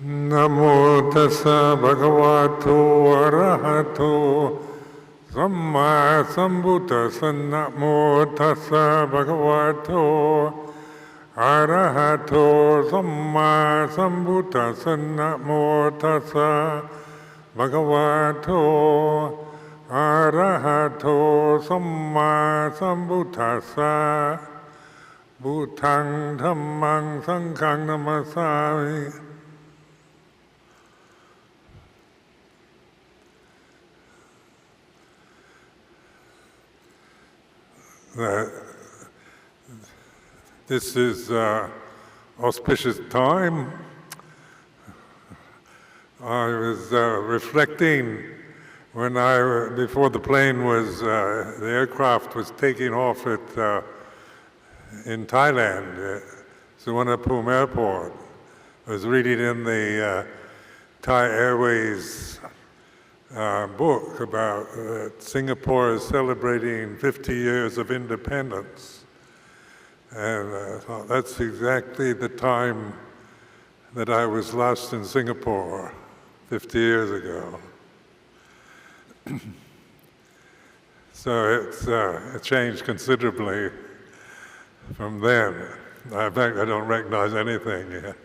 นะโมตัสสะภะคะวะโตอะระหะโตสัมมาสัมพุทธัสสะนะโมตัสสะภะคะวะโตอะระหะโตสัมมาสัมพุทธัสสะนะโมตัสสะภะคะวะโตอะระหะโตสัมมาสัมพุทธัสสะพุทธังธัมมังสังฆังนะมัสสามิ This is auspicious time. I was reflecting when before the plane was, the aircraft was taking off in Thailand, Suvarnabhumi Airport. I was reading in the Thai Airways book about Singapore is celebrating 50 years of independence. And I thought that's exactly the time that I was last in Singapore 50 years ago. So it changed considerably from then. In fact, I don't recognize anything yet.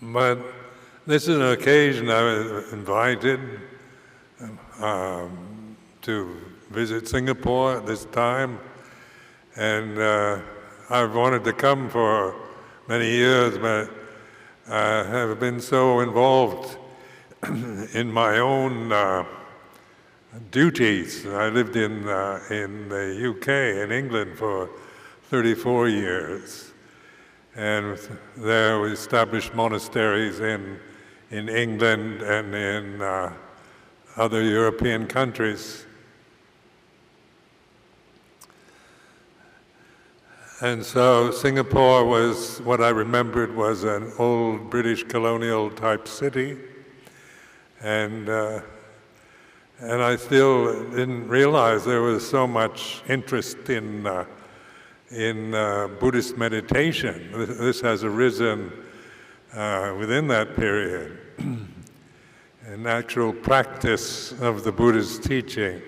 But this is an occasion I was invited to visit Singapore at this time, and I've wanted to come for many years, but I have been so involved in my own duties. I lived in the UK, in England, for 34 years. And there we established monasteries in England and in other European countries. And so Singapore was, what I remembered was an old British colonial type city. And I still didn't realize there was so much interest in Buddhist meditation. This has arisen within that period, an actual practice of the Buddha's teaching.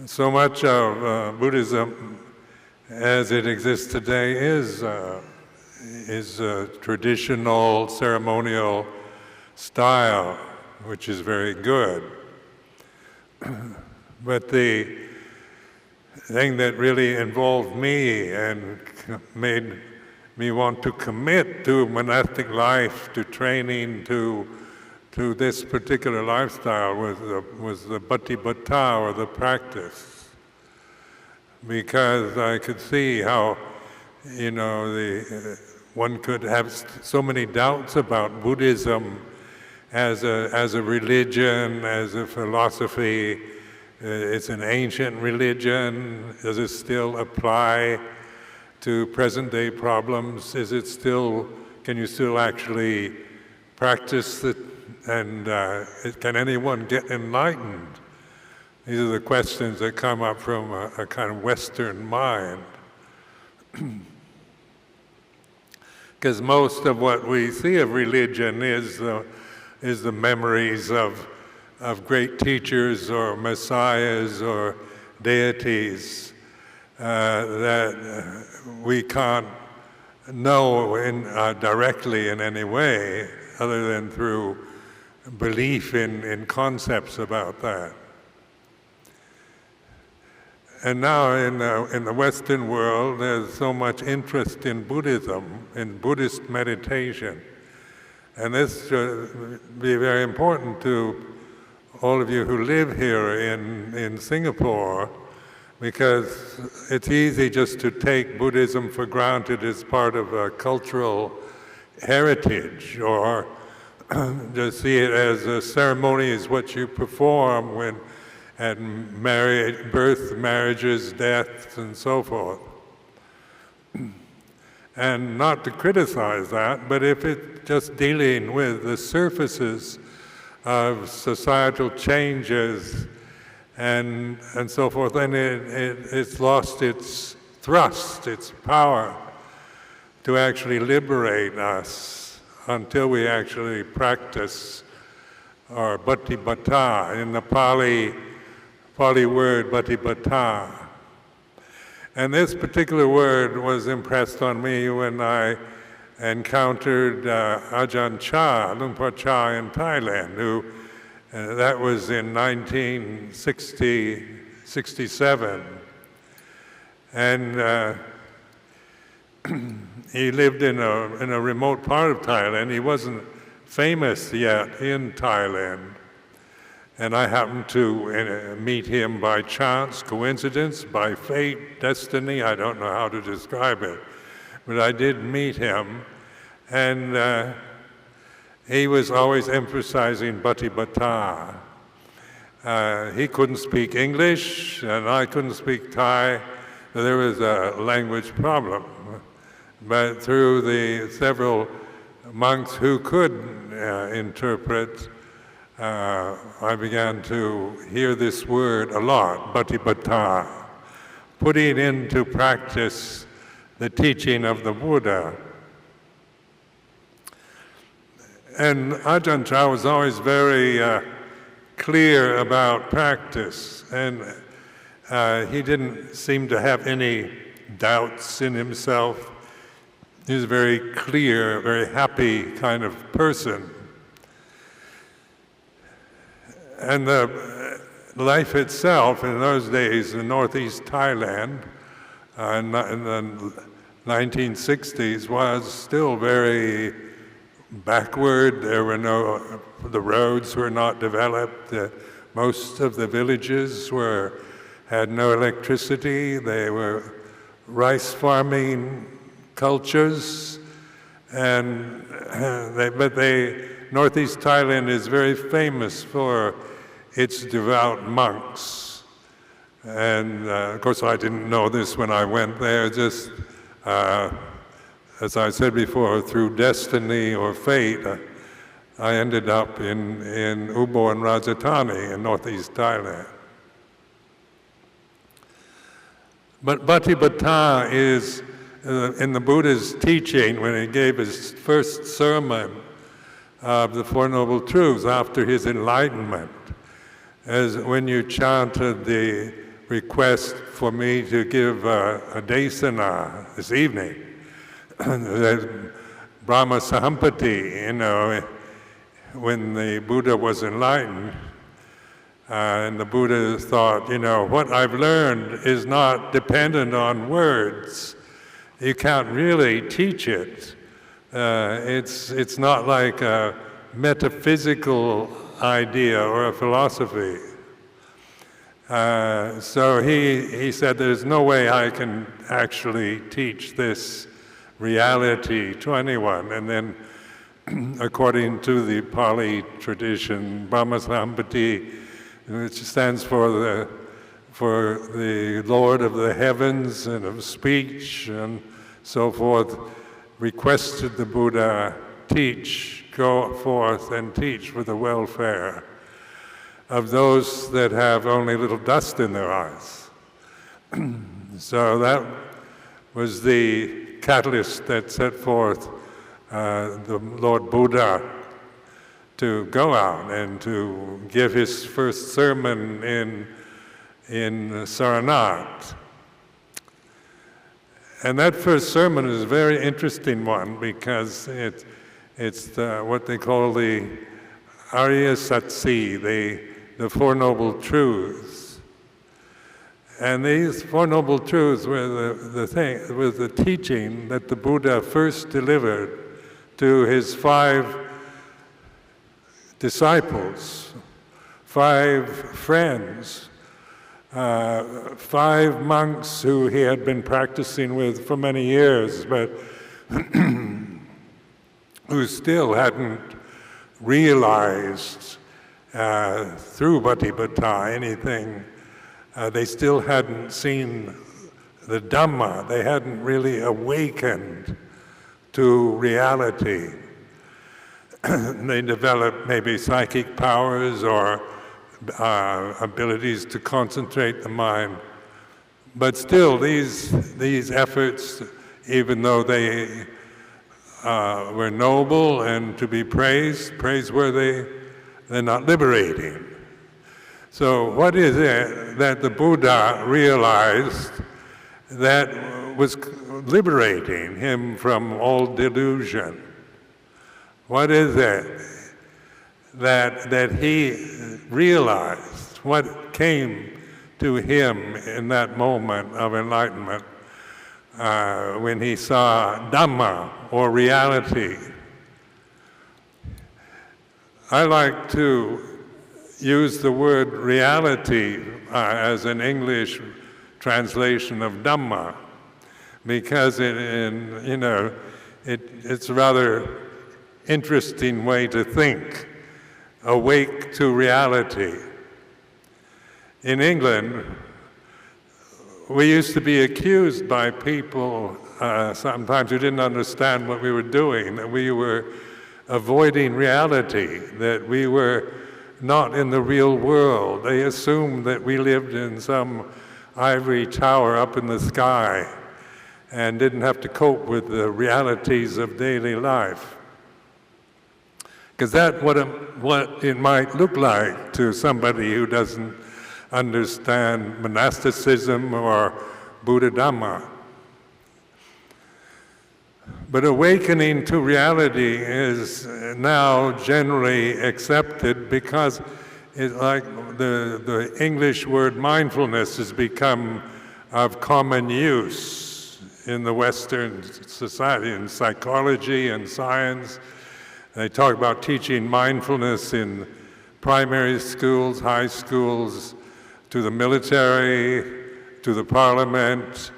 So much of Buddhism as it exists today is a traditional ceremonial style, which is very good. But the thing that really involved me and made me want to commit to monastic life, to training, to this particular lifestyle was the bhatipata, or the practice. Because I could see how, one could have so many doubts about Buddhism as a religion, as a philosophy. It's an ancient religion. Does it still apply to present-day problems? Can you still actually practice it? And can anyone get enlightened? These are the questions that come up from a kind of Western mind. Because most of what we see of religion is the memories of great teachers or messiahs or deities that we can't know directly in any way other than through belief in concepts about that. And now in the Western world, there's so much interest in Buddhism, in Buddhist meditation. And this should be very important to all of you who live here in Singapore, because it's easy just to take Buddhism for granted as part of a cultural heritage, or just see it as a ceremony, is what you perform when at birth, marriages, deaths, and so forth. And not to criticize that, but if it's just dealing with the surfaces of societal changes and so forth, and it's lost its thrust, its power to actually liberate us until we actually practice our patipata, in the Pali word patipata. And this particular word was impressed on me when I encountered Ajahn Chah, Lumpur Cha in Thailand, who that was in 1967. And he lived in a remote part of Thailand. He wasn't famous yet in Thailand. And I happened to meet him by chance, coincidence, by fate, destiny, I don't know how to describe it. But I did meet him, and he was always emphasizing patipata. He couldn't speak English, and I couldn't speak Thai. There was a language problem. But through the several monks who could interpret, I began to hear this word a lot, patipata, putting into practice the teaching of the Buddha. And Ajahn Chah was always very clear about practice, and he didn't seem to have any doubts in himself. He was a very clear, very happy kind of person. And the life itself in those days in northeast Thailand in the 1960s was still very backward. There were the roads were not developed. Most of the villages had no electricity. They were rice farming cultures, and northeast Thailand is very famous for its devout monks. And of course I didn't know this when I went there, just as I said before, through destiny or fate, I ended up in Ubon Ratchathani in northeast Thailand. But patipata is, in the Buddha's teaching, when he gave his first sermon of the Four Noble Truths after his enlightenment, as when you chanted the request for me to give a desana this evening, Brahma Sampati, when the Buddha was enlightened, and the Buddha thought, what I've learned is not dependent on words. You can't really teach it. It's not like a metaphysical idea or a philosophy. So he said, there's no way I can actually teach this reality to anyone. And then, according to the Pali tradition, Brahma Sampati, which stands for the Lord of the heavens and of speech and so forth, requested the Buddha go forth and teach for the welfare of those that have only little dust in their eyes. So that was the catalyst that set forth the Lord Buddha to go out and to give his first sermon in Sarnath. And that first sermon is a very interesting one because it's what they call the Arya Satsi, the Four Noble Truths. And these Four Noble Truths were the teaching that the Buddha first delivered to his 5 disciples, 5 friends, 5 monks who he had been practicing with for many years, but who still hadn't realized through patipata anything. They still hadn't seen the Dhamma. They hadn't really awakened to reality. They developed maybe psychic powers or abilities to concentrate the mind. But still, these efforts, even though they were noble and to be praiseworthy, they're not liberating. So what is it that the Buddha realized that was liberating him from all delusion? What is it that he realized? What came to him in that moment of enlightenment when he saw Dhamma, or reality? I like to use the word reality as an English translation of Dhamma, because it's a rather interesting way to think. Awake to reality. In England, we used to be accused by people sometimes who didn't understand what we were doing, that we were avoiding reality, that we were not in the real world. They assumed that we lived in some ivory tower up in the sky and didn't have to cope with the realities of daily life. Because that's what it might look like to somebody who doesn't understand monasticism or Buddha Dhamma. But awakening to reality is now generally accepted because it's like the English word mindfulness has become of common use in the Western society, in psychology and science. They talk about teaching mindfulness in primary schools, high schools, to the military, to the parliament.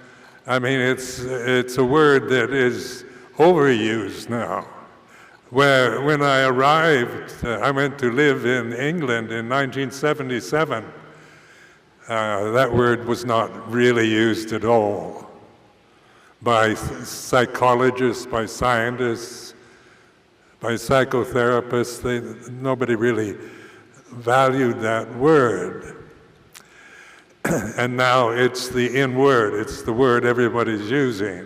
I mean, it's a word that is overused now. When I arrived, I went to live in England in 1977. That word was not really used at all by psychologists, by scientists, by psychotherapists. Nobody really valued that word. And now it's the in word, it's the word everybody's using.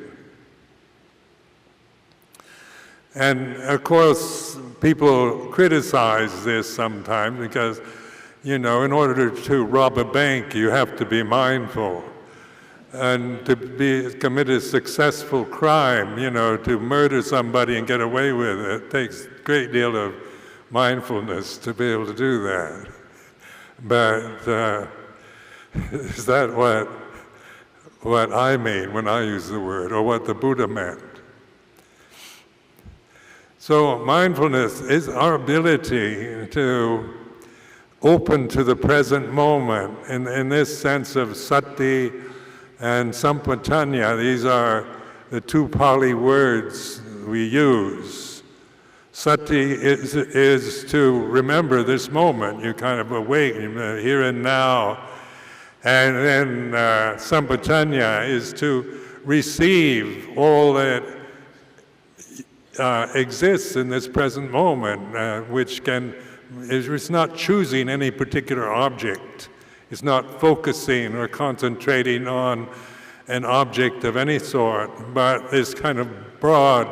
And of course, people criticize this sometimes because, in order to rob a bank, you have to be mindful. And to commit a successful crime, to murder somebody and get away with it, takes a great deal of mindfulness to be able to do that. But is that what I mean when I use the word, or what the Buddha meant? So mindfulness is our ability to open to the present moment in this sense of sati and sampajanya. These are the two Pali words we use. Sati is to remember this moment. You kind of awake, here and now. And then sampajanya is to receive all that exists in this present moment, which is not choosing any particular object. It's not focusing or concentrating on an object of any sort, but this kind of broad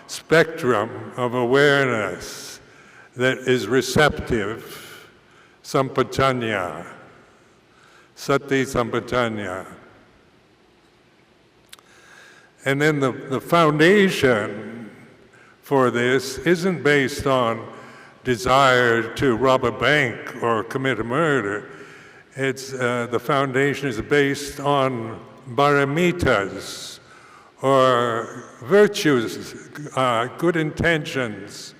spectrum of awareness that is receptive, sampajanya, sati sampajanya. And then the foundation for this isn't based on desire to rob a bank or commit a murder. It's the foundation is based on paramitas, or virtues, good intentions,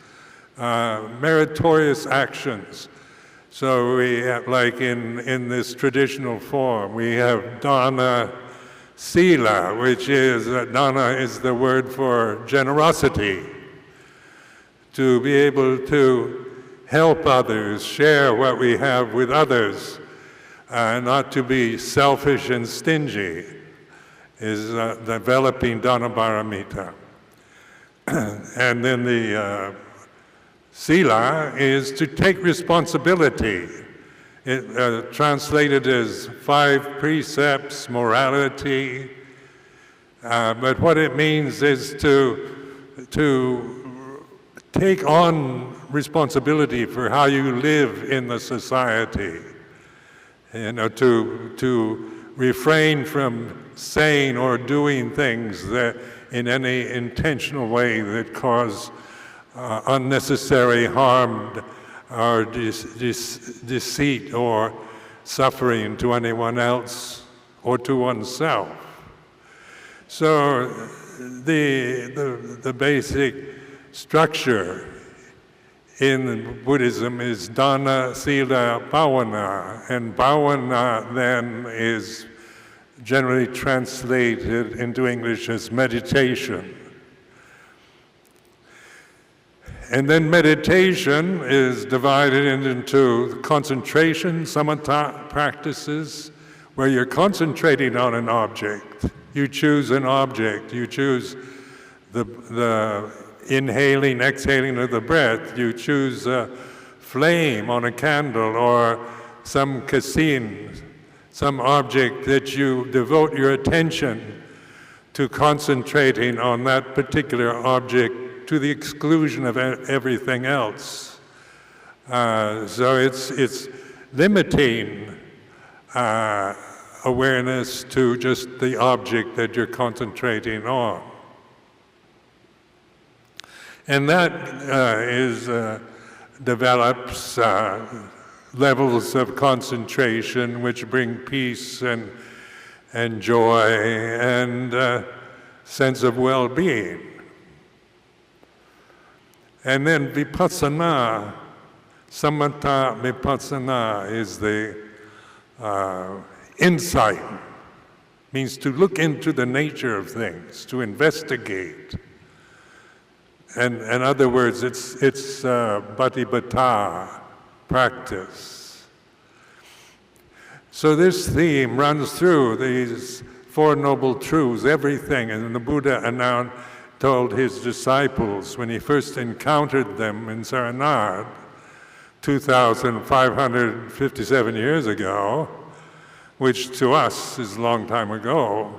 meritorious actions. So we have, like in this traditional form, we have dana, sila, which is, dana is the word for generosity. To be able to help others, share what we have with others, not to be selfish and stingy, is developing dana paramita. And then the sila is to take responsibility translated as 5 precepts, morality, but what it means is to take on responsibility for how you live in the society, to refrain from saying or doing things that in any intentional way that cause unnecessary harm or deceit or suffering to anyone else or to oneself. So the basic structure in Buddhism is dana, sila, bhavana, and bhavana then is generally translated into English as meditation. And then meditation is divided into concentration, samatha practices, where you're concentrating on an object. You choose an object, you choose the inhaling, exhaling of the breath, you choose a flame on a candle or some kaseen, some object that you devote your attention to concentrating on that particular object to the exclusion of everything else. So it's limiting awareness to just the object that you're concentrating on. And that develops levels of concentration which bring peace and joy and sense of well-being. And then vipassana, samatha vipassana is the insight, means to look into the nature of things, to investigate. And in other words, it's bhatipata practice. So this theme runs through these 4 Noble Truths, everything. And the Buddha told his disciples when he first encountered them in Saranad 2,557 years ago, which to us is a long time ago,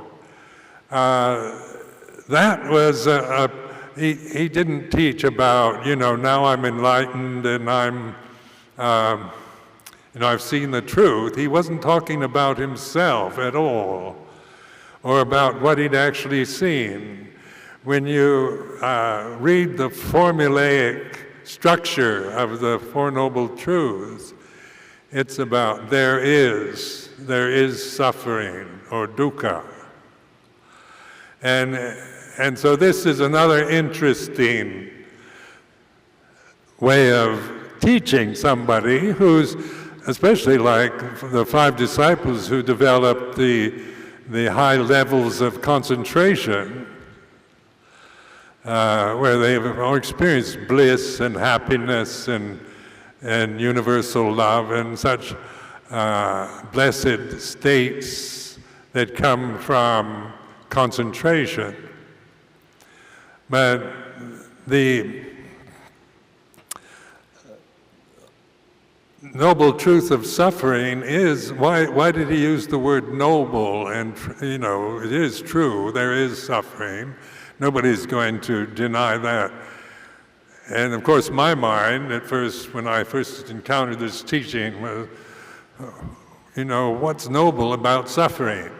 that was he didn't teach about, now I'm enlightened and I've seen the truth. He wasn't talking about himself at all, or about what he'd actually seen. When you read the formulaic structure of the 4 Noble Truths, it's about there is suffering, or dukkha. And so this is another interesting way of teaching somebody who's, especially like the 5 disciples who developed the high levels of concentration, where they've all experienced bliss and happiness and universal love and such blessed states that come from concentration. But the noble truth of suffering is, why did he use the word noble? And it is true, there is suffering. Nobody's going to deny that. And of course my mind at first, when I first encountered this teaching, was, what's noble about suffering?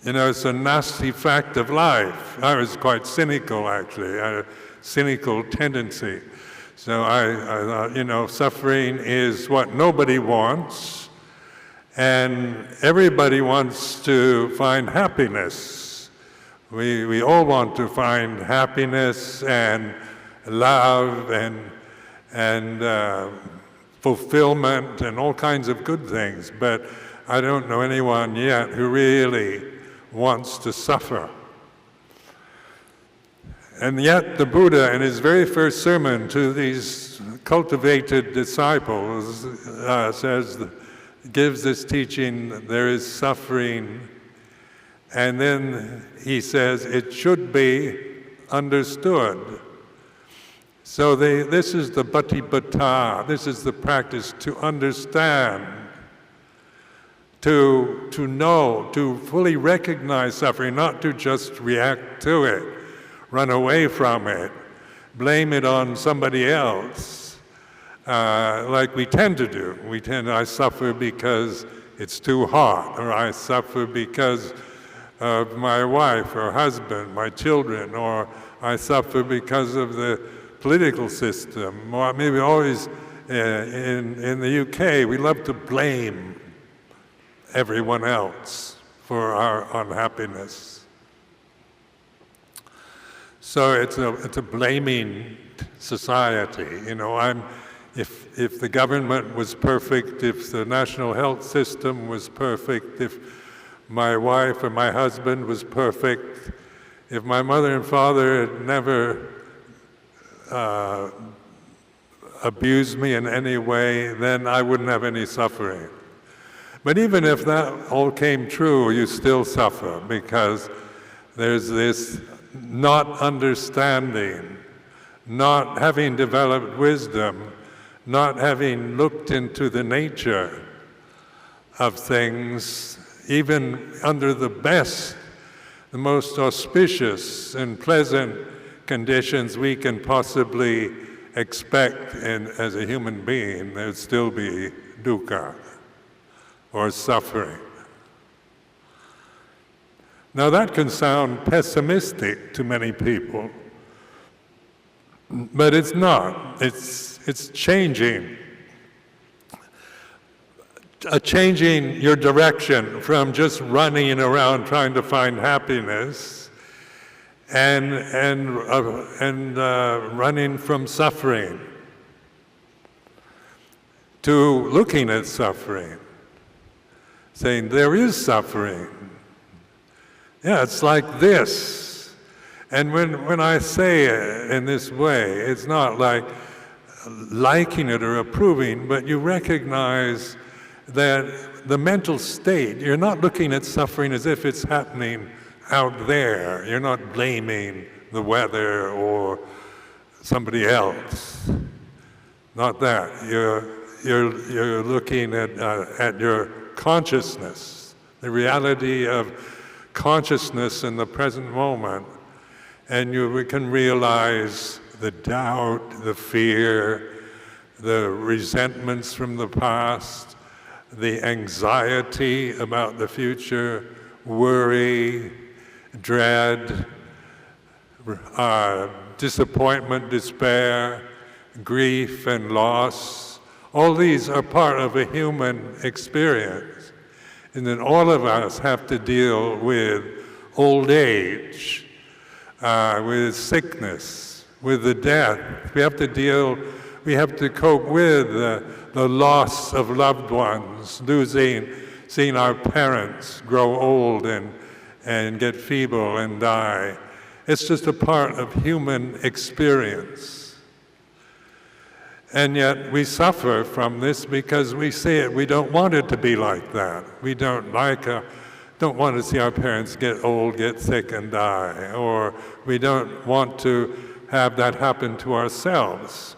It's a nasty fact of life. I was quite cynical, actually. I had a cynical tendency. So I thought, suffering is what nobody wants, and everybody wants to find happiness. We all want to find happiness and love and fulfillment and all kinds of good things, but I don't know anyone yet who really wants to suffer. And yet the Buddha, in his very first sermon to these cultivated disciples, gives this teaching, there is suffering, and then he says it should be understood. So this is the patipata, this is the practice to understand, to know, to fully recognize suffering, not to just react to it, run away from it, blame it on somebody else, like we tend to do. I suffer because it's too hot, or I suffer because of my wife or husband, my children, or I suffer because of the political system. Or maybe always in the UK, we love to blame everyone else for our unhappiness. So it's a blaming society. If the government was perfect, if the national health system was perfect, if my wife or my husband was perfect, if my mother and father had never abused me in any way, then I wouldn't have any suffering. But even if that all came true, you still suffer, because there's this not understanding, not having developed wisdom, not having looked into the nature of things, even under the best, the most auspicious and pleasant conditions we can possibly expect as a human being, there'd still be dukkha, or suffering. Now that can sound pessimistic to many people, but it's not. It's changing. Changing your direction from just running around trying to find happiness and running from suffering to looking at suffering, saying there is suffering. Yeah, it's like this. And when I say it in this way, it's not like liking it or approving, but you recognize that the mental state, you're not looking at suffering as if it's happening out there. You're not blaming the weather or somebody else. Not that. You're looking at your consciousness, the reality of consciousness in the present moment, and we can realize the doubt, the fear, the resentments from the past, the anxiety about the future, worry, dread, disappointment, despair, grief and loss. All these are part of a human experience. And then all of us have to deal with old age, with sickness, with the death. We have to cope with the loss of loved ones, seeing our parents grow old and get feeble and die. It's just a part of human experience. And yet we suffer from this because we see it. We don't want it to be like that. We don't want to see our parents get old, get sick, and die. Or we don't want to have that happen to ourselves.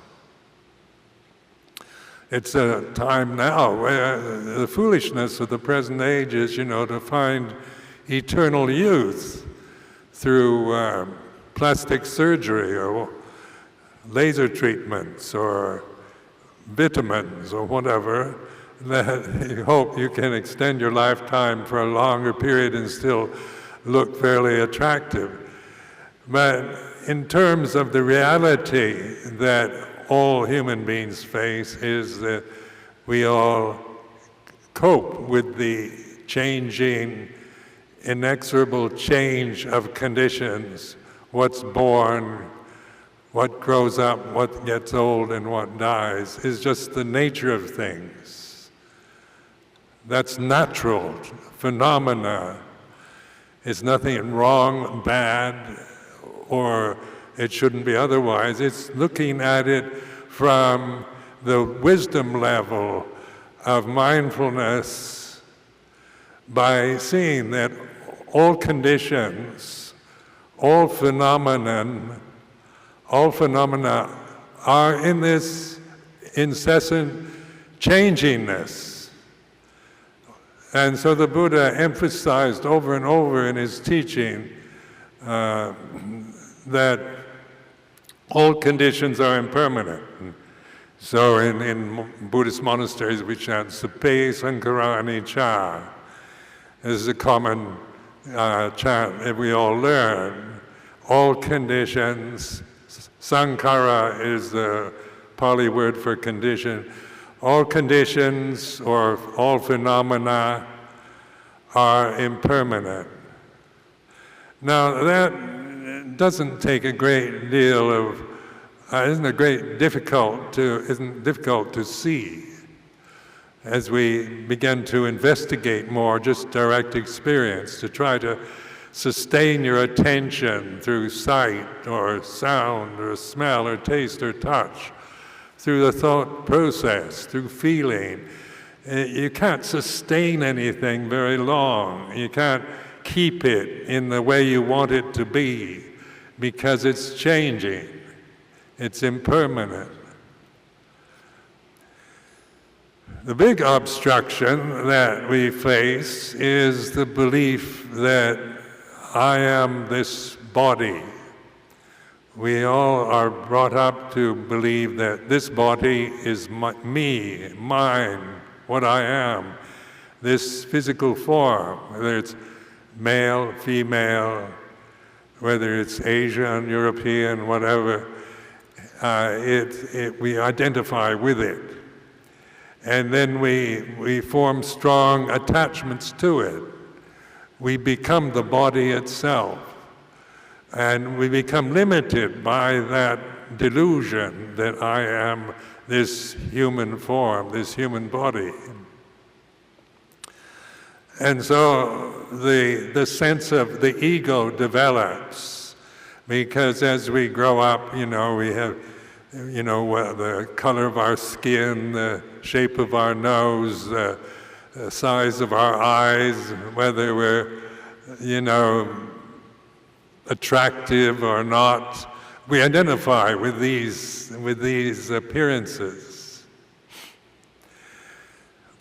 It's a time now where the foolishness of the present age is, to find eternal youth through plastic surgery or laser treatments or vitamins or whatever, that you hope you can extend your lifetime for a longer period and still look fairly attractive. But in terms of the reality that all human beings face is that we all cope with the changing, inexorable change of conditions, what's born, what grows up, what gets old, and what dies, is just the nature of things. That's natural phenomena. It's nothing wrong, bad, or it shouldn't be otherwise. It's looking at it from the wisdom level of mindfulness by seeing that all conditions, all phenomena are in this incessant changingness. And so the Buddha emphasized over and over in his teaching that all conditions are impermanent. So in Buddhist monasteries we chant Sape Sankhara Anicca. This is a common chant that we all learn. All conditions, Sankhara is the Pali word for condition. All conditions or all phenomena are impermanent. Now that doesn't take a great deal of, isn't difficult to see as we begin to investigate more just direct experience, to try to sustain your attention through sight or sound or smell or taste or touch, through the thought process, through feeling. You can't sustain anything very long. You can't keep it in the way you want it to be because it's changing. It's impermanent. The big obstruction that we face is the belief that I am this body. We all are brought up to believe that this body is me, mine, what I am, this physical form, whether it's male, female, whether it's Asian, European, whatever, we identify with it. And then we form strong attachments to it. We become the body itself. And we become limited by that delusion that I am this human form, this human body. And so the sense of the ego develops, because as we grow up, we have, the color of our skin, the shape of our nose, the size of our eyes, whether we're, attractive or not. We identify with these appearances.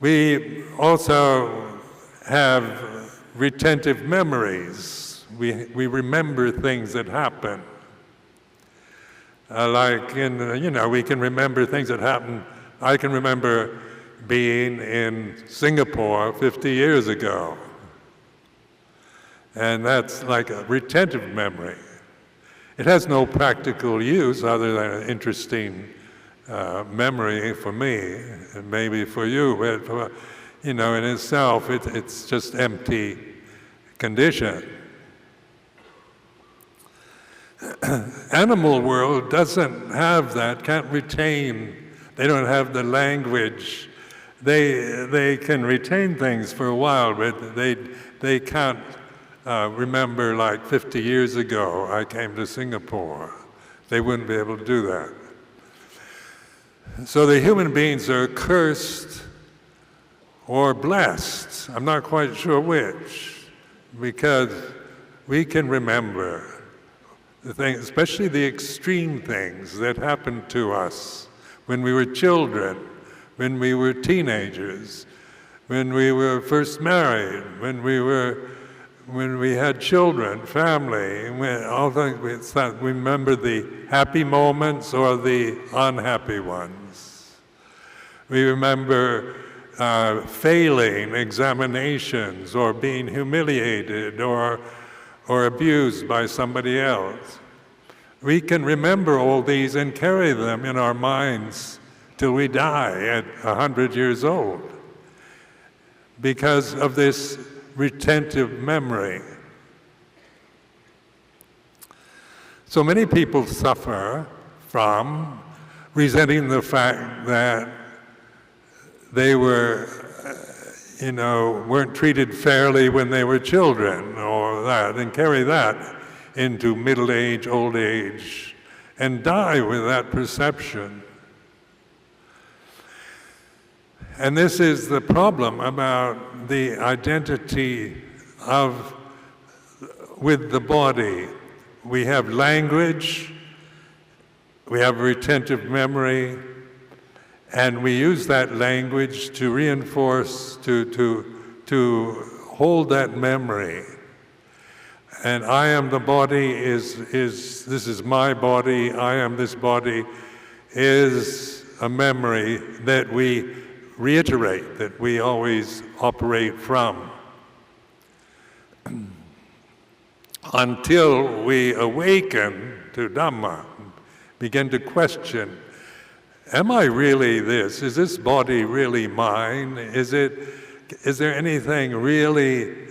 We also have retentive memories. We remember things that happen. We can remember things that happen. I can remember being in Singapore 50 years ago. And that's like a retentive memory. It has no practical use other than an interesting memory for me, and maybe for you, but in itself, it's just empty condition. Animal world doesn't have that, can't retain, they don't have the language. They can retain things for a while, but they can't remember like 50 years ago I came to Singapore. They wouldn't be able to do that. So the human beings are cursed or blessed. I'm not quite sure which, because we can remember the things, especially the extreme things that happened to us when we were children, when we were teenagers, when we were first married, when we had children, family, all things. We remember the happy moments or the unhappy ones. We remember failing examinations or being humiliated or abused by somebody else. We can remember all these and carry them in our minds till we die at 100 years old because of this retentive memory. So many people suffer from resenting the fact that they were, weren't treated fairly when they were children or that, and carry that into middle age, old age, and die with that perception. And this is the problem about the identity with the body. We have language, we have retentive memory, and we use that language to reinforce, to hold that memory. And I am the body this is my body, I am this body, is a memory that we reiterate, that we always operate from. Until we awaken to Dhamma, begin to question, am I really this? Is this body really mine? Is there anything really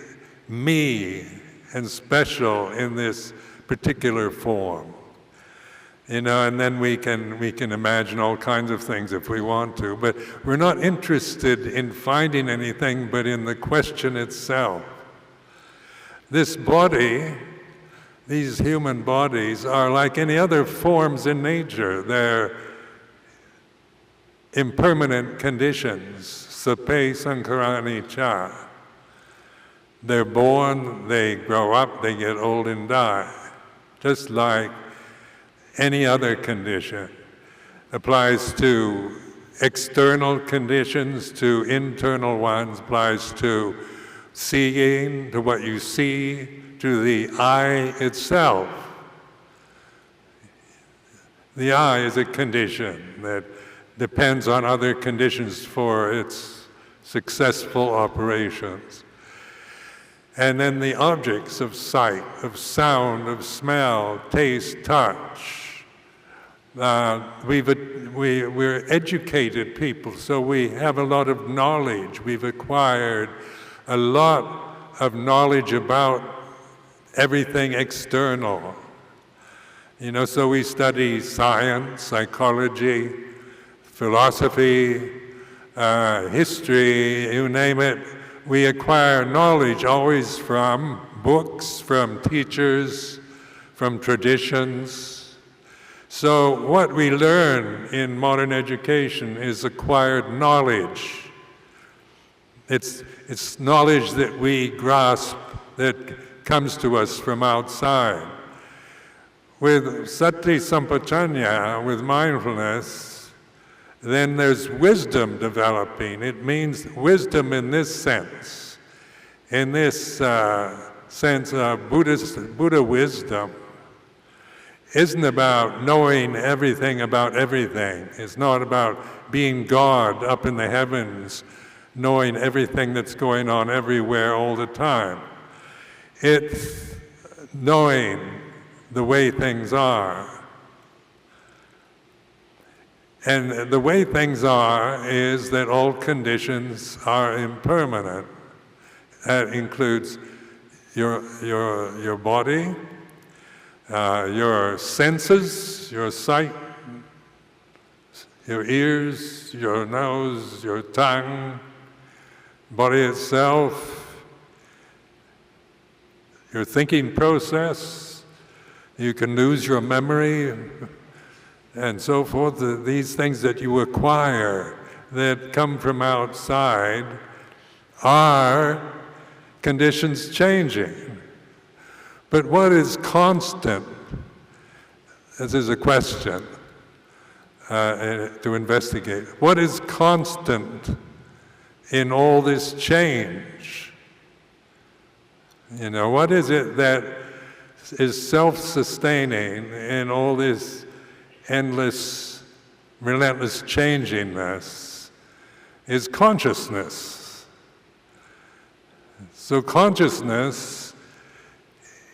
me and special in this particular form? You know, and then we can imagine all kinds of things if we want to, but we're not interested in finding anything but in the question itself. This body, these human bodies, are like any other forms in nature. They're impermanent conditions, sape sankarani cha. They're born, they grow up, they get old and die, just like any other condition. Applies to external conditions, to internal ones, applies to seeing, to what you see, to the eye itself. The eye is a condition that depends on other conditions for its successful operations. And then the objects of sight, of sound, of smell, taste, touch. We're educated people, so we have a lot of knowledge. We've acquired a lot of knowledge about everything external. You know, so we study science, psychology, philosophy, history, you name it. We acquire knowledge always from books, from teachers, from traditions. So what we learn in modern education is acquired knowledge. It's knowledge that we grasp, that comes to us from outside. With sati sampajanya, with mindfulness, then there's wisdom developing. It means wisdom in this sense. In this sense of Buddha wisdom isn't about knowing everything about everything. It's not about being God up in the heavens, knowing everything that's going on everywhere all the time. It's knowing the way things are. And the way things are is that all conditions are impermanent. That includes your body, your senses, your sight, your ears, your nose, your tongue, body itself, your thinking process. You can lose your memory and so forth. These things that you acquire that come from outside are conditions changing. But what is constant? This is a question to investigate. What is constant in all this change? You know, what is it that is self-sustaining in all this endless, relentless changingness? Is consciousness. So consciousness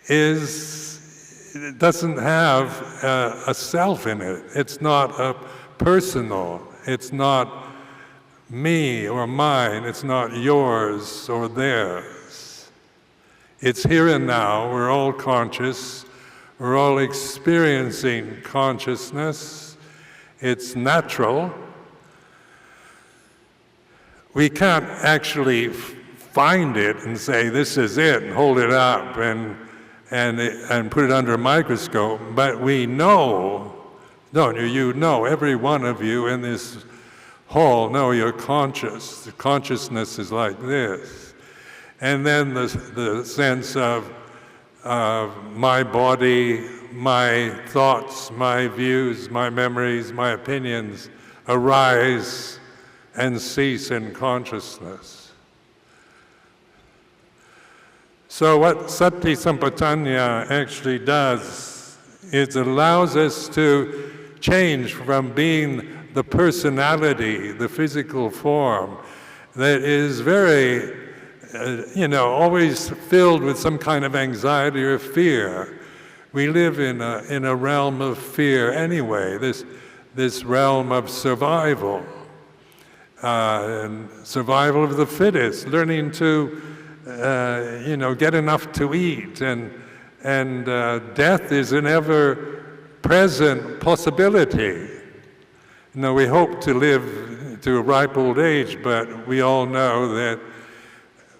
it doesn't have a self in it. It's not a personal. It's not me or mine. It's not yours or theirs. It's here and now. We're all conscious. We're all experiencing consciousness. It's natural. We can't actually find it and say, this is it, and hold it up and put it under a microscope, but we know, don't you? You know, every one of you in this hall know you're conscious. The consciousness is like this. And then the sense of my body, my thoughts, my views, my memories, my opinions arise and cease in consciousness. So what Sati Sampajanya actually does is it allows us to change from being the personality, the physical form that is very, always filled with some kind of anxiety or fear. We live in a realm of fear anyway, this realm of survival, and survival of the fittest, learning to, get enough to eat, and death is an ever-present possibility. We hope to live to a ripe old age, but we all know that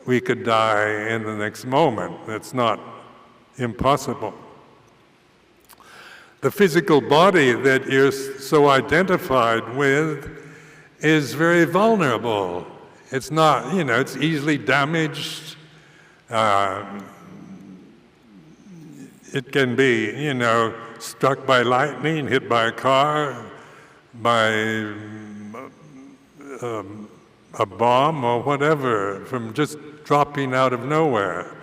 we could die in the next moment. That's not impossible. The physical body that you're so identified with is very vulnerable. It's not, it's easily damaged. It can be, struck by lightning, hit by a car, by a bomb or whatever, from just dropping out of nowhere.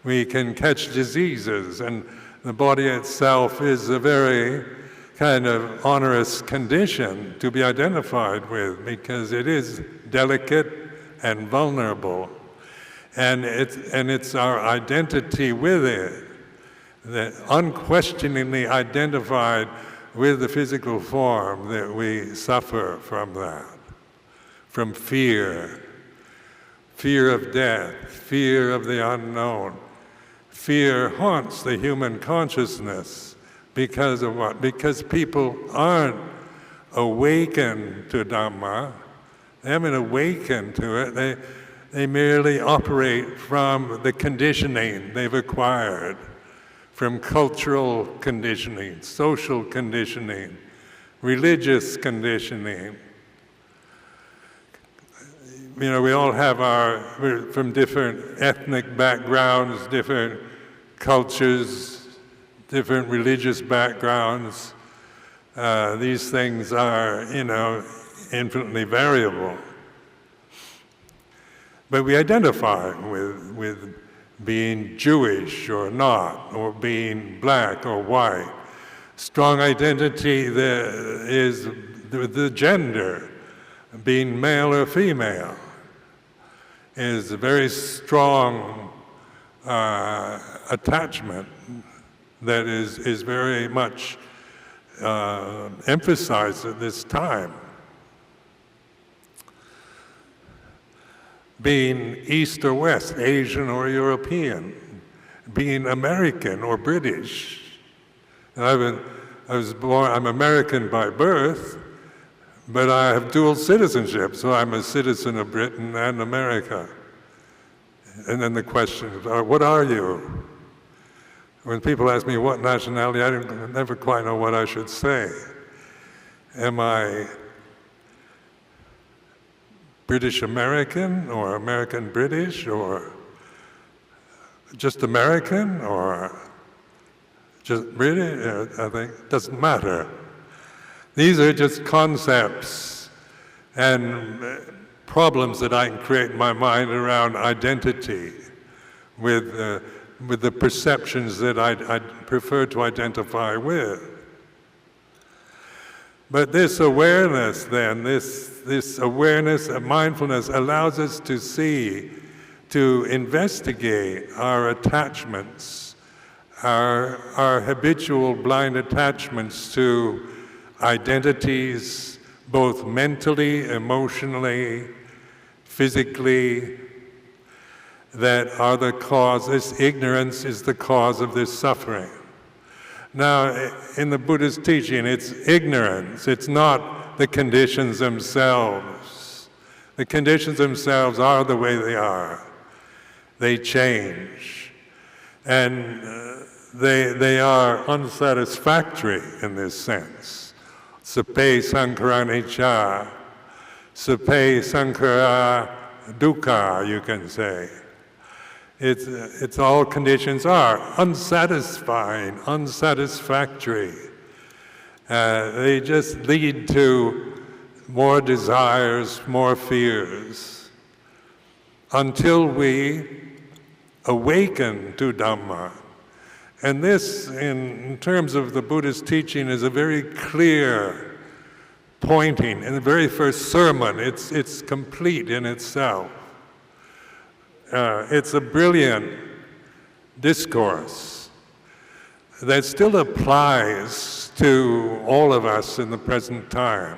We can catch diseases, and the body itself is a very kind of onerous condition to be identified with, because it is delicate and vulnerable. And it's our identity with it that unquestioningly identified with the physical form that we suffer from that, from fear of death, fear of the unknown. Fear haunts the human consciousness because of what? Because people aren't awakened to Dhamma. They haven't awakened to it. They merely operate from the conditioning they've acquired, from cultural conditioning, social conditioning, religious conditioning. We all have we're from different ethnic backgrounds, different cultures, different religious backgrounds. These things are, infinitely variable. But we identify with being Jewish or not, or being black or white. Strong identity is the gender, being male or female, is a very strong attachment that is very much emphasized at this time. Being East or West, Asian or European, being American or British. And I'm American by birth, but I have dual citizenship, so I'm a citizen of Britain and America. And then the question is, what are you? When people ask me what nationality, I never quite know what I should say. Am I British American, or American British, or just American, or just British? I think it doesn't matter. These are just concepts and problems that I can create in my mind around identity with the perceptions that I prefer to identify with. But this awareness then, this awareness of mindfulness allows us to see, to investigate our attachments, our habitual blind attachments to identities, both mentally, emotionally, physically, that are the cause. This ignorance is the cause of this suffering. Now, in the Buddhist teaching, it's ignorance. It's not the conditions themselves. The conditions themselves are the way they are. They change. And they are unsatisfactory in this sense. Sape sankhara anicca, sape sankhara dukkha, you can say. It's all conditions are unsatisfying, unsatisfactory. They just lead to more desires, more fears, until we awaken to Dhamma. And this, in terms of the Buddhist teaching, is a very clear pointing. In the very first sermon, it's complete in itself. It's a brilliant discourse that still applies to all of us in the present time.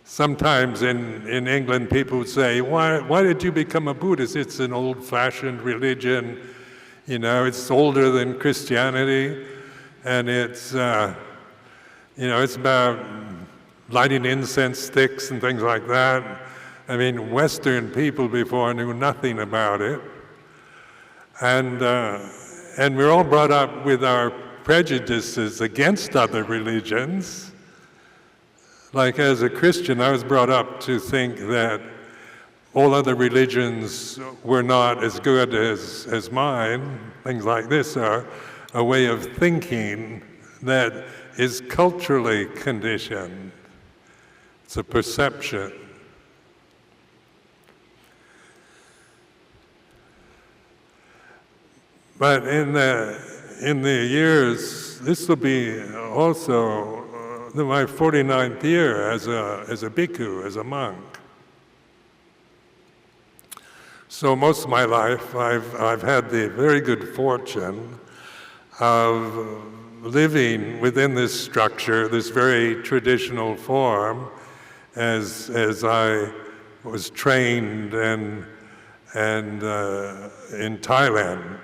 Sometimes in England people would say, why did you become a Buddhist? It's an old-fashioned religion, it's older than Christianity, and it's about lighting incense sticks and things like that. I mean, Western people before knew nothing about it. And we're all brought up with our prejudices against other religions. Like as a Christian, I was brought up to think that all other religions were not as good as mine. Things like this are a way of thinking that is culturally conditioned. It's a perception. But in the years, this will be also my 49th year as a bhikkhu, as a monk. So most of my life, I've had the very good fortune of living within this structure, this very traditional form, as I was trained in Thailand,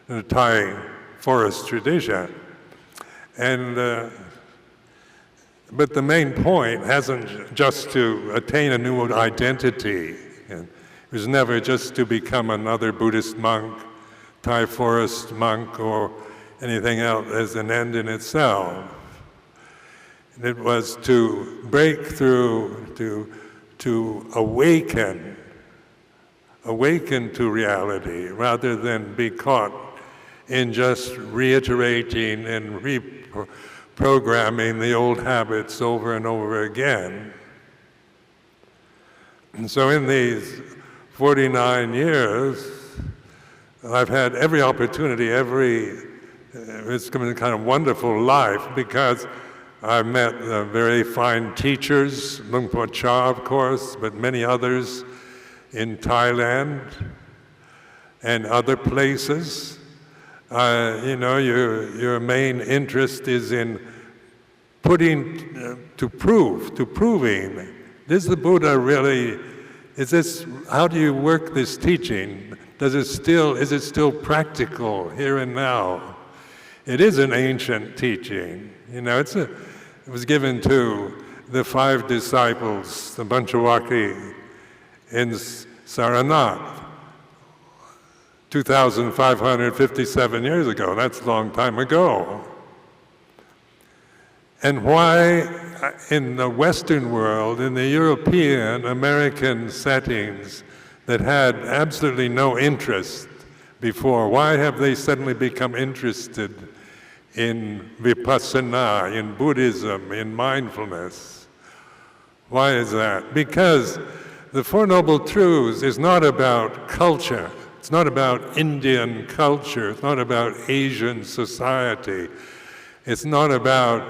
in the Thai forest tradition. But the main point hasn't just to attain a new identity. It was never just to become another Buddhist monk, Thai forest monk, or anything else as an end in itself. It was to break through, to awaken to reality, rather than be caught in just reiterating and reprogramming the old habits over and over again. And so in these 49 years, I've had every opportunity, it's been a kind of wonderful life, because I've met very fine teachers, Luang Por Chah, of course, but many others in Thailand and other places. Your main interest is in proving, is the Buddha really, how do you work this teaching? Is it still practical here and now? It is an ancient teaching. It was given to the 5 disciples, the Panchavakkhya, in Saranath, 2,557 years ago. That's a long time ago. And why in the Western world, in the European, American settings that had absolutely no interest before, why have they suddenly become interested in vipassana, in Buddhism, in mindfulness? Why is that? Because the Four Noble Truths is not about culture. It's not about Indian culture. It's not about Asian society. It's not about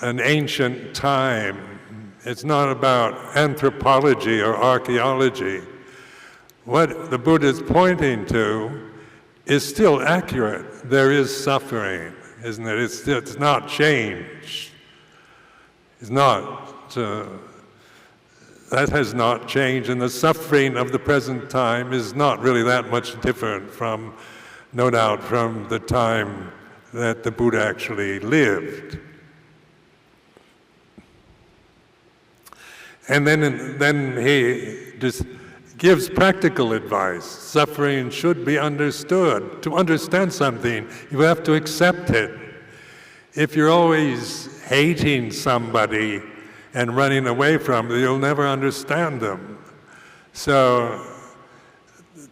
an ancient time. It's not about anthropology or archaeology. What the Buddha is pointing to is still accurate. There is suffering, isn't it? It's not changed. It's not. That has not changed, and the suffering of the present time is not really that much different from, no doubt, from the time that the Buddha actually lived. And then he just gives practical advice. Suffering should be understood. To understand something, you have to accept it. If you're always hating somebody and running away from them, you'll never understand them. So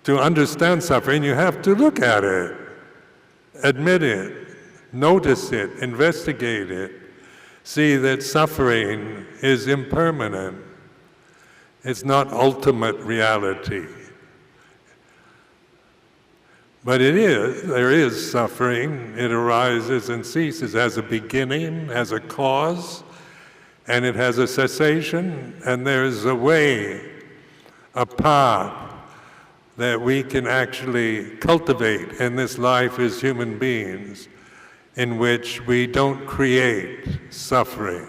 to understand suffering, you have to look at it, admit it, notice it, investigate it, see that suffering is impermanent. It's not ultimate reality. But there is suffering. It arises and ceases, has a beginning, has a cause, and it has a cessation, and there's a way, a path that we can actually cultivate in this life as human beings, in which we don't create suffering.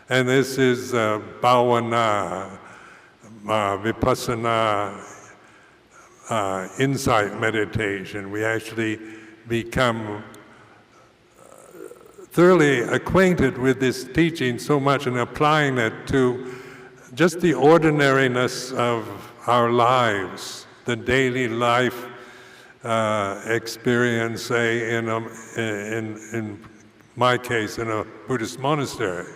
And this is bhavana, vipassana, insight meditation. We actually become thoroughly acquainted with this teaching so much and applying it to just the ordinariness of our lives, the daily life experience, say, in my case, in a Buddhist monastery.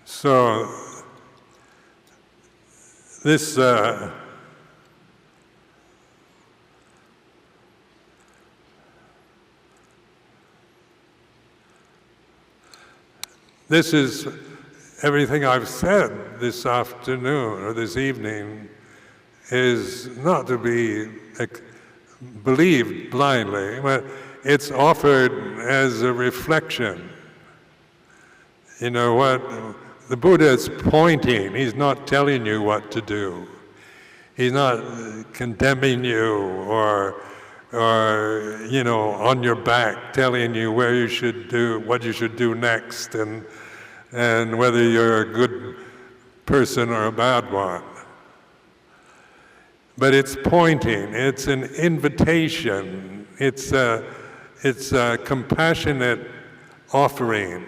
So this this is everything I've said this afternoon or this evening is not to be believed blindly, but it's offered as a reflection. You know what? The Buddha is pointing. He's not telling you what to do. He's not condemning you or you know, on your back telling you where you should do, what you should do next, and whether you're a good person or a bad one. But it's pointing. It's an invitation. It's a compassionate offering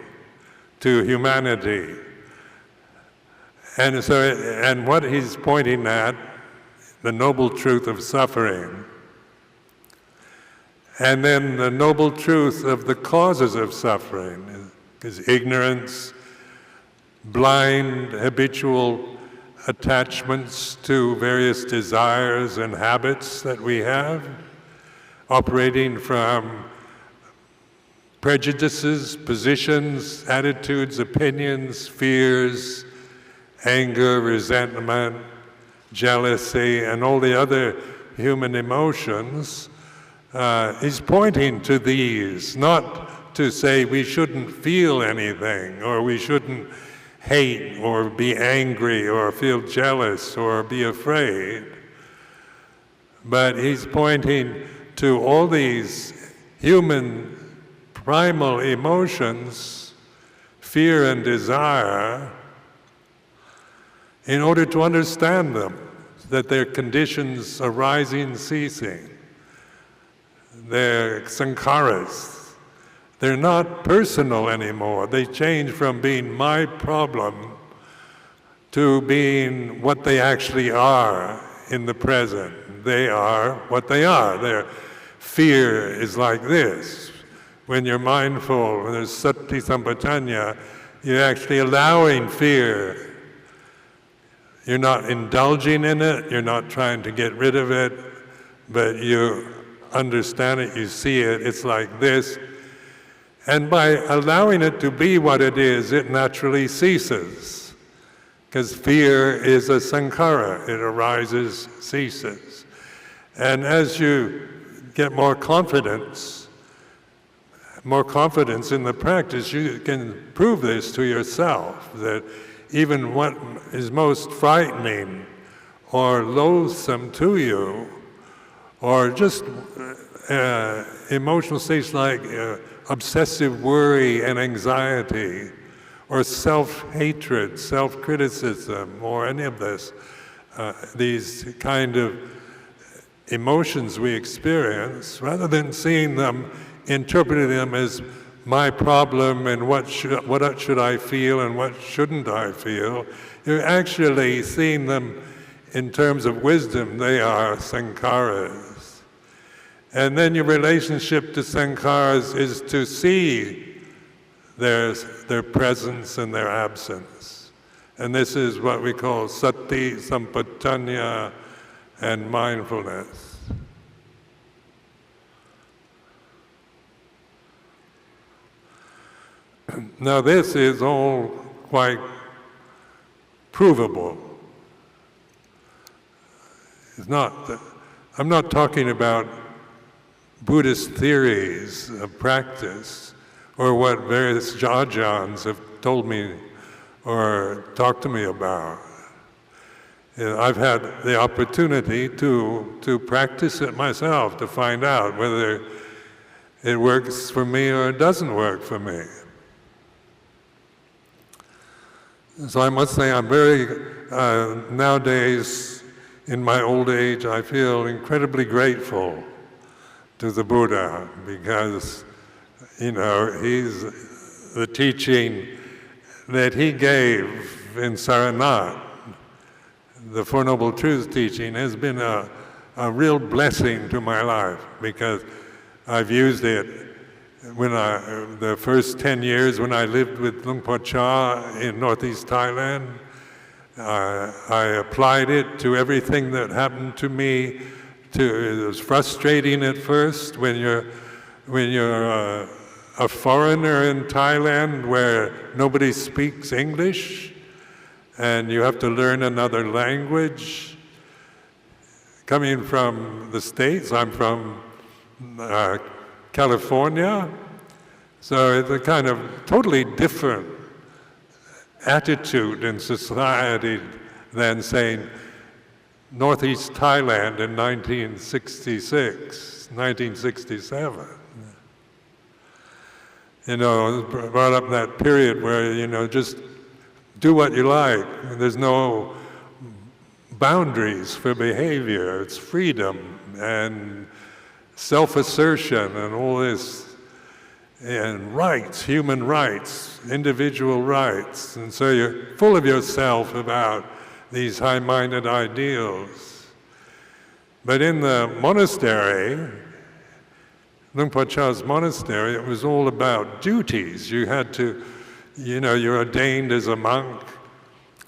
to humanity. And what he's pointing at, the noble truth of suffering, and then the noble truth of the causes of suffering, is ignorance, blind, habitual attachments to various desires and habits that we have, operating from prejudices, positions, attitudes, opinions, fears, anger, resentment, jealousy, and all the other human emotions. He's pointing to these, not to say we shouldn't feel anything, or we shouldn't hate, or be angry, or feel jealous, or be afraid. But he's pointing to all these human primal emotions, fear and desire, in order to understand them, that they're conditions arising, ceasing. They're sankharas. They're not personal anymore. They change from being my problem to being what they actually are in the present. They are what they are. Their fear is like this. When you're mindful, when there's sati sampajanya, you're actually allowing fear. You're not indulging in it, you're not trying to get rid of it, but you understand it, you see it, it's like this. And by allowing it to be what it is, it naturally ceases. Because fear is a sankhara, it arises, ceases. And as you get more confidence in the practice, you can prove this to yourself, that even what is most frightening or loathsome to you, or just emotional states like obsessive worry and anxiety, or self-hatred, self-criticism, or any of this, these kind of emotions we experience, rather than seeing them, interpreting them as my problem and what should I feel and what shouldn't I feel, you're actually seeing them in terms of wisdom. They are sankharas. And then your relationship to sankharas is to see their presence and their absence, And this is what we call sati, sampajanya, and mindfulness. Now this is all quite provable. I'm not talking about Buddhist theories of practice or what various Ajahns have told me or talked to me about. I've had the opportunity to practice it myself, to find out whether it works for me or it doesn't work for me. So I must say I'm very, nowadays, in my old age, I feel incredibly grateful to the Buddha because, he's the teaching that he gave in Saranat, the Four Noble Truths teaching, has been a real blessing to my life because I've used it the first 10 years when I lived with Luang Por Chah in northeast Thailand. I applied it to everything that happened to me. It was frustrating at first when you're a foreigner in Thailand where nobody speaks English and you have to learn another language. Coming from the States, I'm from California, so it's a kind of totally different attitude in society than saying northeast Thailand in 1966, 1967. Brought up that period where, just do what you like. There's no boundaries for behavior. It's freedom and self-assertion and all this, and rights, human rights, individual rights. And so you're full of yourself about these high-minded ideals. But in the monastery, Luang Por Chah's monastery, it was all about duties. You had to, you're ordained as a monk,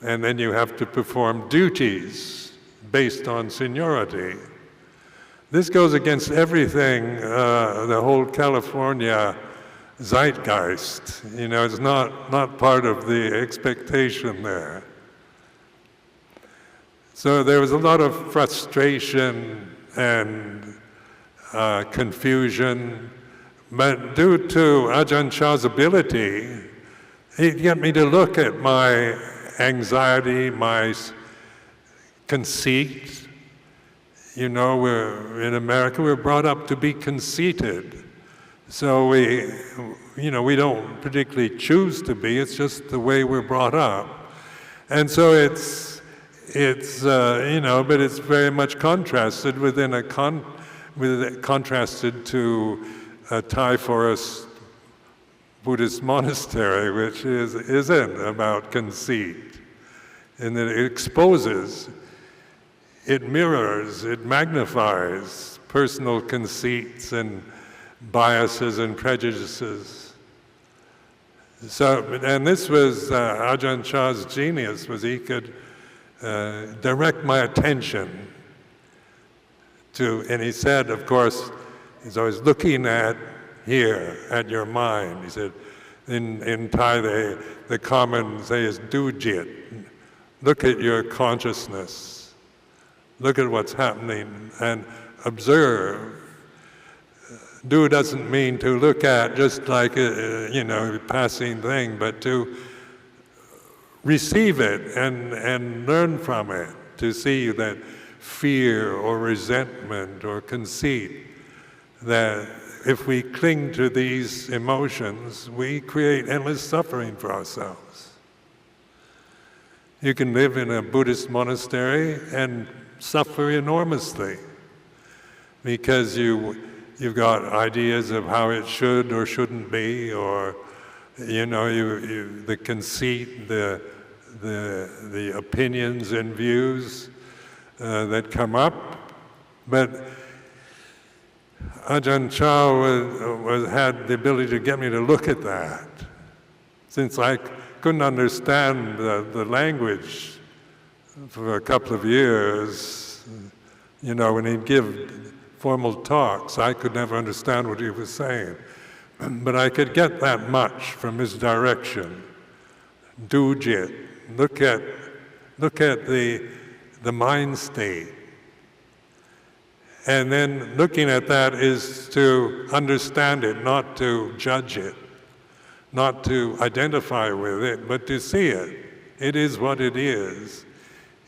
and then you have to perform duties based on seniority. This goes against everything, the whole California zeitgeist. It's not part of the expectation there. So there was a lot of frustration and confusion, but due to Ajahn Chah's ability, he'd get me to look at my anxiety, my conceit. We're in America, we're brought up to be conceited. So we don't particularly choose to be, it's just the way we're brought up. And so it's but it's very much contrasted contrasted to a Thai forest Buddhist monastery, which isn't about conceit. And that it exposes, it mirrors, it magnifies personal conceits and biases and prejudices. So, and this was Ajahn Chah's genius, was he could direct my attention to, and he said, of course, he's always looking at your mind. He said, in Thai, the common say is dujit. Look at your consciousness. Look at what's happening and observe. Do doesn't mean to look at just like a passing thing, but to receive it and learn from it, to see that fear or resentment or conceit, that if we cling to these emotions, we create endless suffering for ourselves. You can live in a Buddhist monastery and suffer enormously because you've got ideas of how it should or shouldn't be, or the conceit, the opinions and views that come up. But Ajahn Chah had the ability to get me to look at that. Since I couldn't understand the language for a couple of years. You know, when he'd give formal talks, I could never understand what he was saying. But I could get that much from his direction. Dujit, look at the mind state. And then looking at that is to understand it, not to judge it, not to identify with it, but to see it. It is what it is.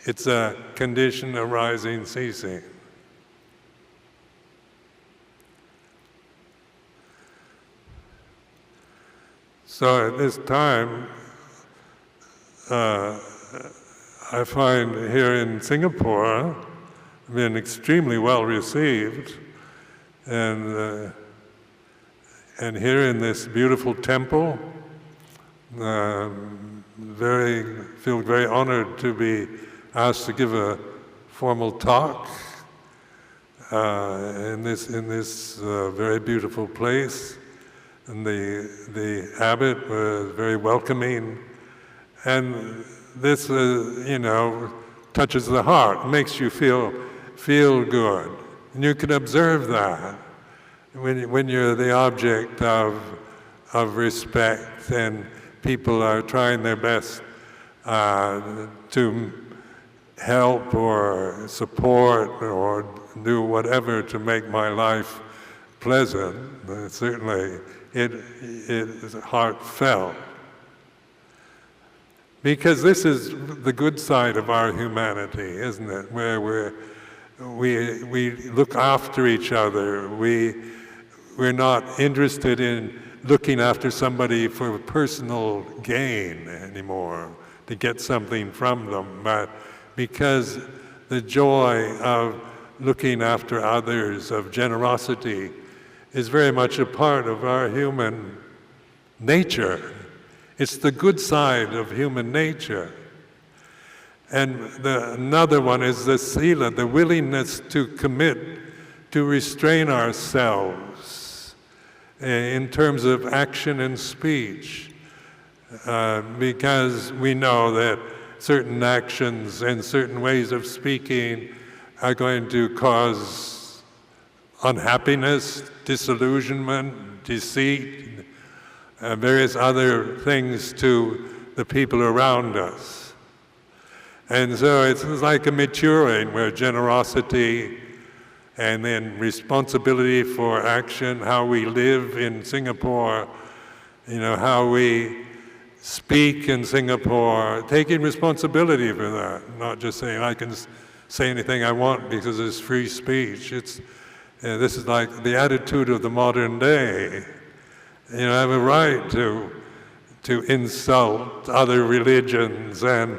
It's a condition arising, ceasing. So at this time, I find here in Singapore, I've been extremely well received, and here in this beautiful temple, feel very honored to be asked to give a formal talk in this very beautiful place. And the abbot was very welcoming, and this touches the heart, makes you feel good. And you can observe that when you're the object of respect, and people are trying their best to help or support or do whatever to make my life pleasant. Certainly it is heartfelt. Because this is the good side of our humanity, isn't it? Where we look after each other. We're not interested in looking after somebody for personal gain anymore, to get something from them, but because the joy of looking after others, of generosity, is very much a part of our human nature. It's the good side of human nature. And another one is the sila, the willingness to commit, to restrain ourselves in terms of action and speech, because we know that certain actions and certain ways of speaking are going to cause unhappiness, disillusionment, deceit, various other things to the people around us. And so it's like a maturing where generosity and then responsibility for action, how we live in Singapore, how we speak in Singapore, taking responsibility for that, not just saying I can say anything I want because it's free speech. This is like the attitude of the modern day. I have a right to insult other religions and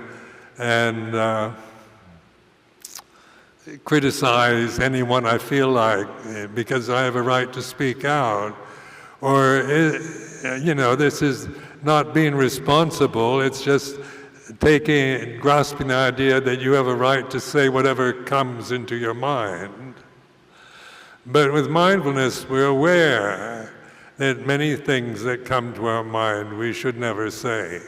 criticize anyone I feel like because I have a right to speak out. Or, this is not being responsible, it's just grasping the idea that you have a right to say whatever comes into your mind. But with mindfulness, we're aware that many things that come to our mind we should never say,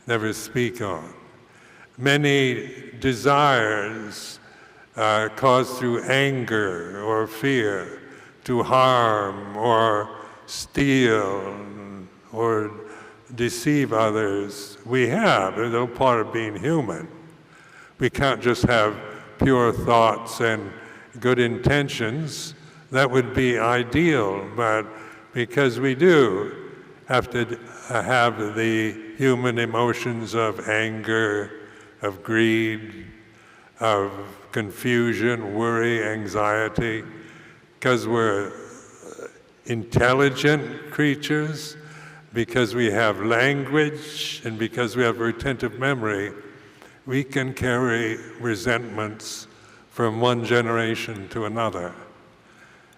never speak on. Many desires caused through anger or fear to harm or steal or deceive others, we have. They're all part of being human. We can't just have pure thoughts and good intentions. That would be ideal, but because we do have to have the human emotions of anger, of greed, of confusion, worry, anxiety, because we're intelligent creatures, because we have language, and because we have retentive memory, we can carry resentments from one generation to another.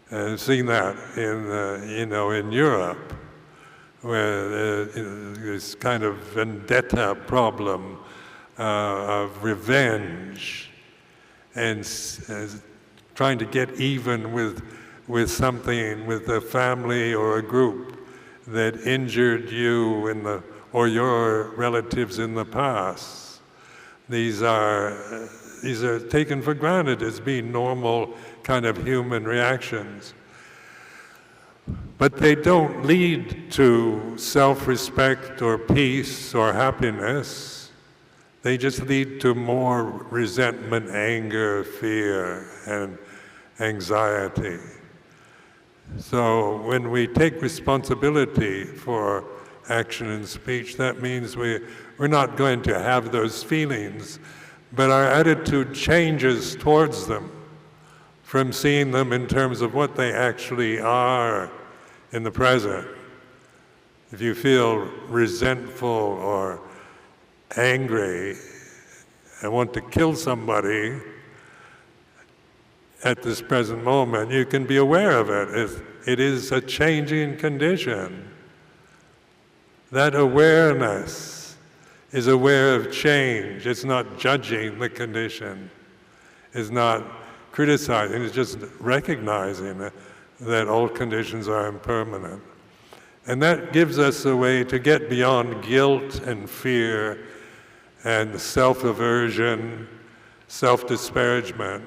I've seen that in Europe, where this kind of vendetta problem of revenge and trying to get even with something, with a family or a group that injured you or your relatives in the past. These are taken for granted as being normal kind of human reactions. But they don't lead to self-respect or peace or happiness. They just lead to more resentment, anger, fear, and anxiety. So when we take responsibility for action and speech, that means we're not going to have those feelings, but our attitude changes towards them from seeing them in terms of what they actually are in the present. If you feel resentful or angry and want to kill somebody at this present moment, you can be aware of it. It is a changing condition. That awareness is aware of change. It's not judging the condition. It's not criticizing. It's just recognizing that all conditions are impermanent. And that gives us a way to get beyond guilt and fear and self-aversion, self-disparagement,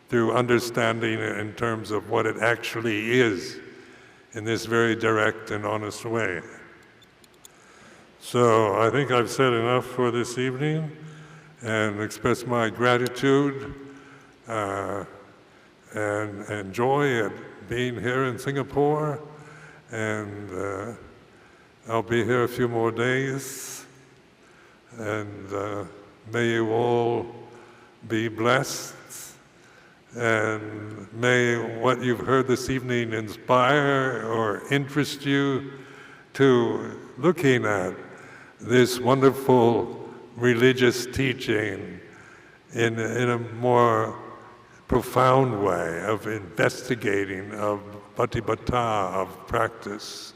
through understanding it in terms of what it actually is in this very direct and honest way. So I think I've said enough for this evening and express my gratitude and joy at being here in Singapore. And I'll be here a few more days. And may you all be blessed. And may what you've heard this evening inspire or interest you to looking at this wonderful religious teaching in a more profound way of investigating, of patipada, of practice.